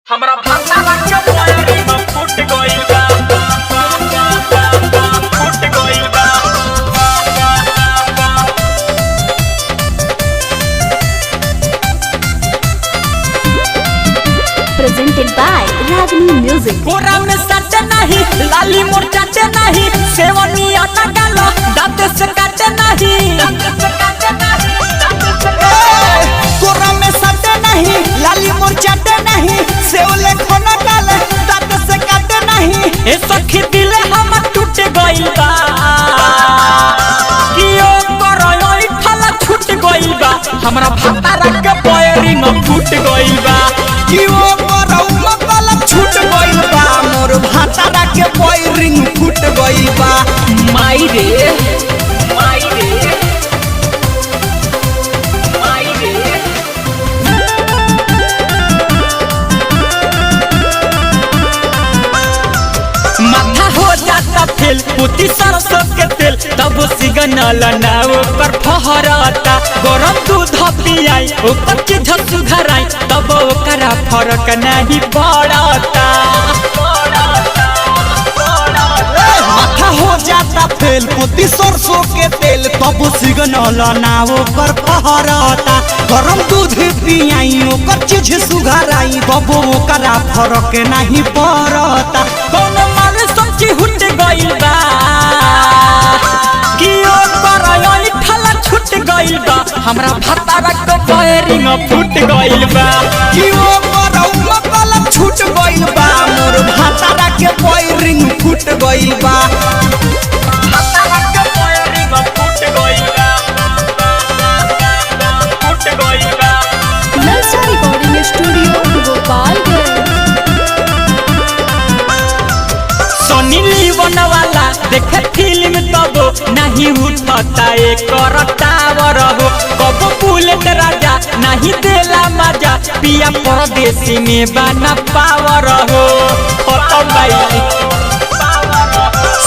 हमरा भाषा के पोएरी में फुट गइल बा फुट गइल बा presented by Ragini Music। कोरा में सटे नहीं लाली मोर चाटे नहीं सेवनी आटा गालो दांत से काटे नहीं कोरा में सटे नहीं लाली मोर चाटे नहीं सेवले खाना डाले दांत से काटे नहीं ए सखी दिले हम टूट गइल बा कियो करई फला छूट गइल बा हमरा भातारा के पोएरी में फुट गइल बा कि वो करौ मतलब छूट गइल बा मोर भातारा के पोइरिंग फूट गइल बा माई रे माई रे माई रे माथा हो जाता फेल पुती सरसों के तेल तब सिग्नल नाव पर फहरता गरम दूध पियाई ऊपर चीज सुधराई तब ओकरा फरक नहीं पड़ता माथा हो जाता फेल पुती सरसों के तेल तब सिग्नल नाव पर फहरता गरम दूध पियाई ओकर चीज सुघराई तब ओकरा फरक नहीं पड़ता कौन मारे सोची हुट गइल बा कियो करई ठला छूट गइल बा हमरा भातारा के पोएरी में फुट गइल बा कि वो करौ मतलब छूट गइल बा मोर भातारा के पोइरिंग फूट गइल बा भातारा के पोएरी में फुट गइल बा फुट गइल बा Nalsa Recording Studio, Gopalganj। सोनी लीवन वाला देखे फिल्म तब नहीं उठता एक टावर हो कब बुलेट राजा नहीं देला मजा पिया परदेसी में बना पावर हो भाई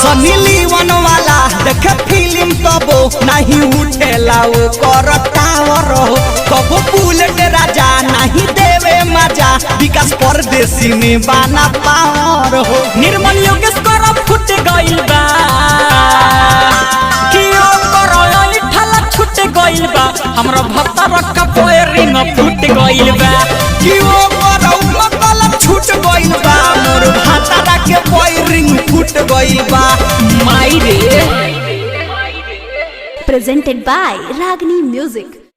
सनी लीवन वाला देखे फिल्म तबो नहीं उठेला वो कर टावर हो कबो बुलेट राजा नहीं देवे मजा विकास परदेसी में बाना पावर हो निर्मल योगेश कर फुट गइल बा कियो करई ठला छूट गइल बा हमरा भत्ता का पोएरी में फुट गइल बा कि वो करौ मतलब छूट गइल बा मोर भातारा के पोइरिंग फूट गइल बा माई रे Presented by Ragini Music।